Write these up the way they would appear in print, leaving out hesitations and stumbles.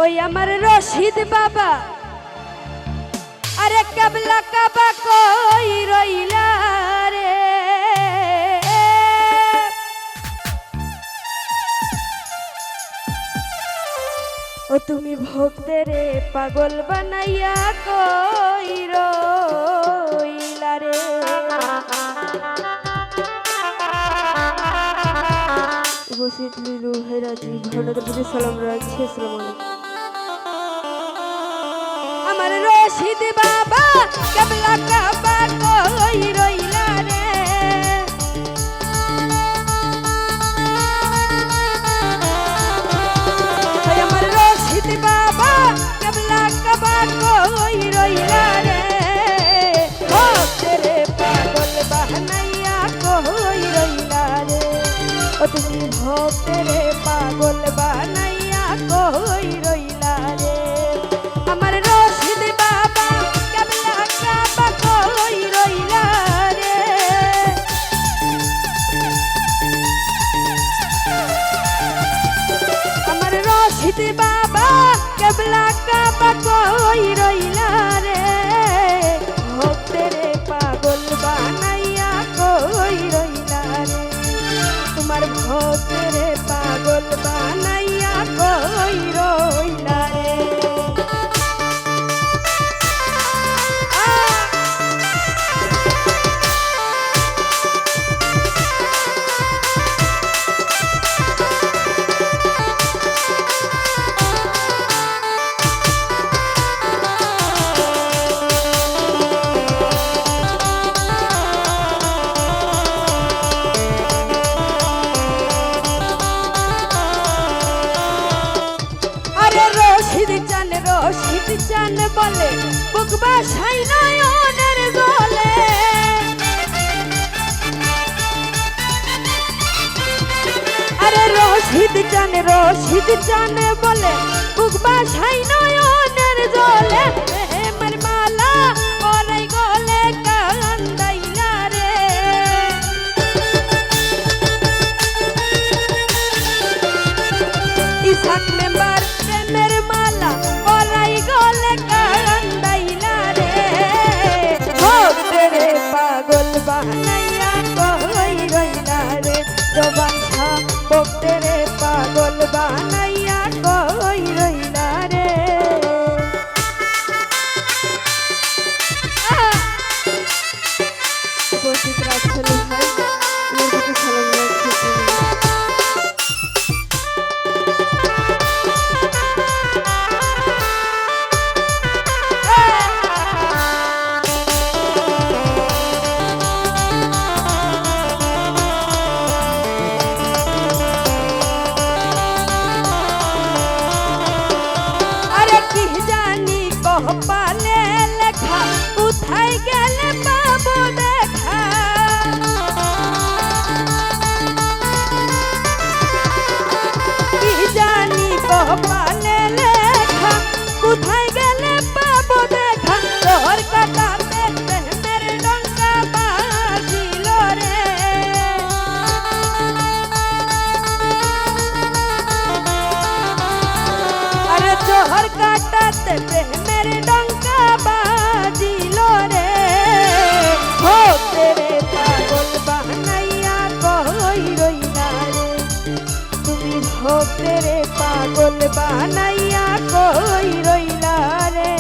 ওই আমার রশিদ বাবা আরে কাবলা কাবা কই রইলা রে ও তুমি ভক্তের পাগল বানাইয়া কই রইলা রে উপস্থিত লিলু হেরাজি ঘটনার প্রতি সালাম রাখছি। আসসালামু আলাইকুম। আমার রশিদ বাবা কাবলা কাবা কই রইলা রে আমার রশিদ বাবা কাবলা কাবা কই রইলা রে ও তেরে পাগল বানাইয়া কই রইলা রে ও তুমি ভক্তেরে পাগল বানাইয়া কই রইলা রে আমার রশিদ বাবা কাবলা কাবা কই রইলা রে আমার রশিদ বাবা কাবলা কাবা কই রইলা রে ভক্তেরে পাগল বানাইয়া কই রইলা রে তোমার ভক্তেরে পাগল বানাইয়া কই রইলা রে রশিদ চান বলে বুক বাসাই নয়নের জলে আরে রশিদ চান বলে বুক বাসাই নয়নের জলে প্রেমের মালা ওরাই গলে কান্দাইলা রে ইসাক মেম্বার প্রেমের মালা ওরাই গলে কান্দাইলা রে ভক্তেরে পাগল বানাইয়া কই রইলা রে জবানছা ভক্তেরে পাগল বানাইয়া কই রইলা রে উপস্থিত রাখছেন ভাই তোমার কাছে সালাম রাখছি। পালে লেখা কোথায় গেলে পাবো দেখা কি জানি কপালে লেখা কোথায় গেলে পাবো দেখা তোর কাটাতে প্রেমের ডঙ্কা বাজিল রে আরে তোর কাটাতে প্রেমের ডঙ্কা বাজিল রে ভক্তেরে পাগল বানাইয়া কই রইলা রে তুমি ভক্তেরে পাগল বানাইয়া কই রইলা রে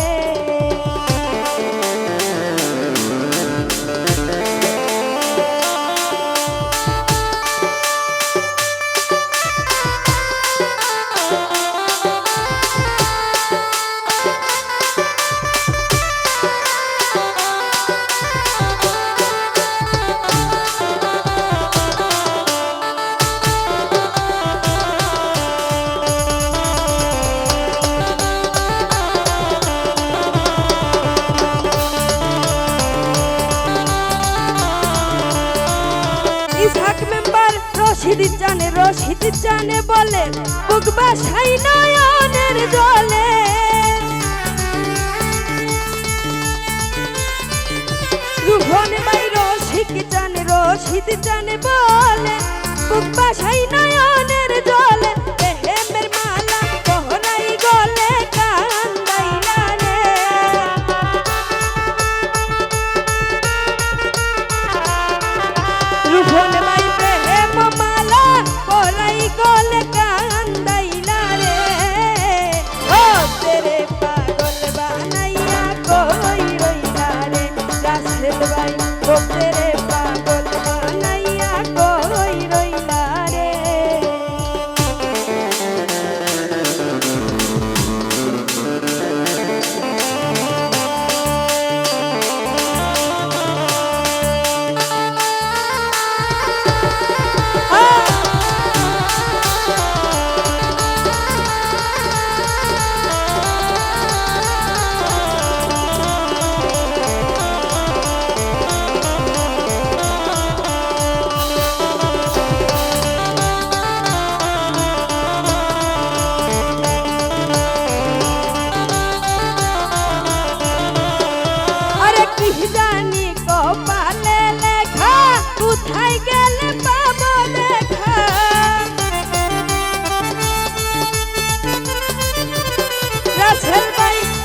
রশিদ জানে বলে বুক বাসাই নয়নের জলে রুহন ভাই রশিদ জানে বলে বুক বাসাই নয়নের জলে প্রেমের মালা গহরাই গলে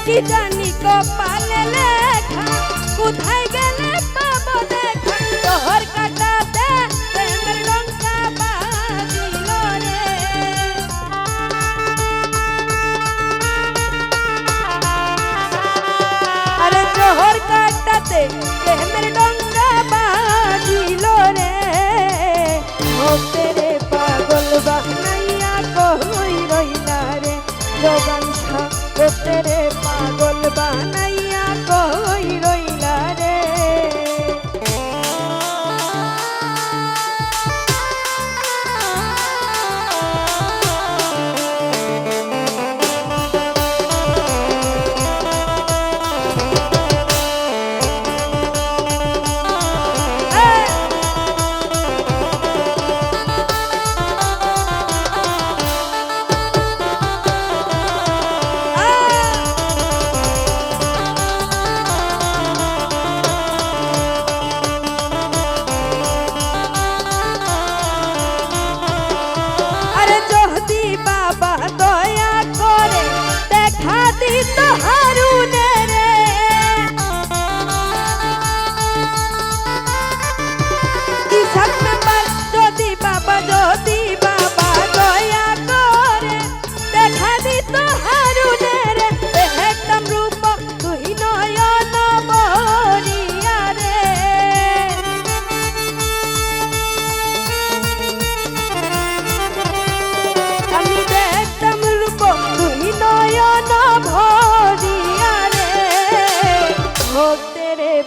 কি জানি কপালে লেখা কোথায় গেলে পাবো দেখা তোর কাটাতে প্রেমের ডঙ্কা বাজিল রে আরে তোর কাটাতে প্রেমের ডঙ্কা বাজিল রে ভক্তেরে পাগল বানাইয়া কই রইলা রে জবান ভক্তেরে পাগল বানাইয়া কই রইলা রে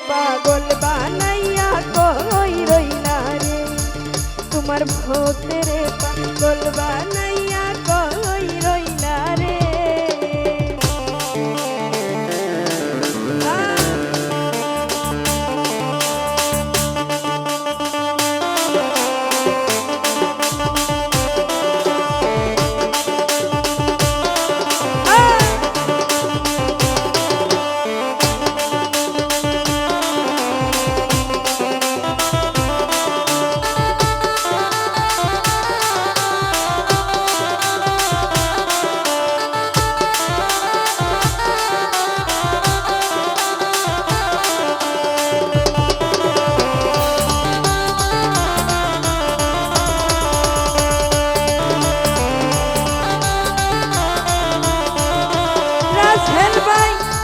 পাগল বানাইয়া কই রইলা রে তোমার ভক্তেরে পাগল বানাইয়া কই রইলা রে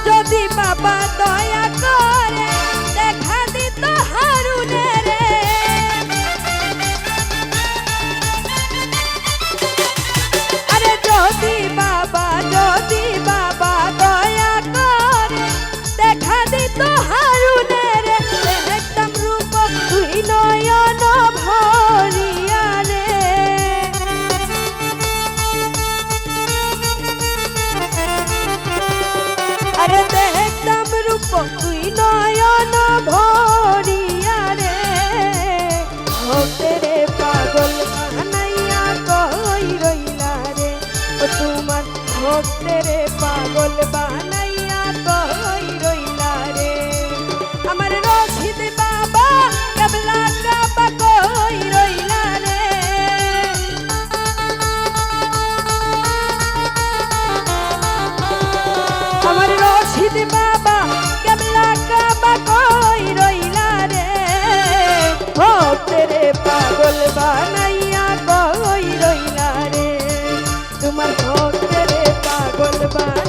যদি বাবা দয়া করে দেখা দিত হারুনে রে আরে যদি বাবা দয়া করে দেখা দিত হারুনে রে দেখতাম রূপ তুই নয়ন ভরিয়া রে আরে দেখতাম রূপ তুই নয়ন ভরিয়া রে ভক্তেরে পাগল বানাইয়া কই রইলা রে ও তোমার ভক্তেরে পাগল বানাইয়া কই রইলা রে আমার রশিদ বাবা কেবলা কাবা কই রইলা রে আমার রশিদ বাবা কেবলা কাবা কই রইলা রে ভক্তেরে পাগল বানাইয়া কই রইলা রে তোমার ভক্তেরে পাগল বানাইয়া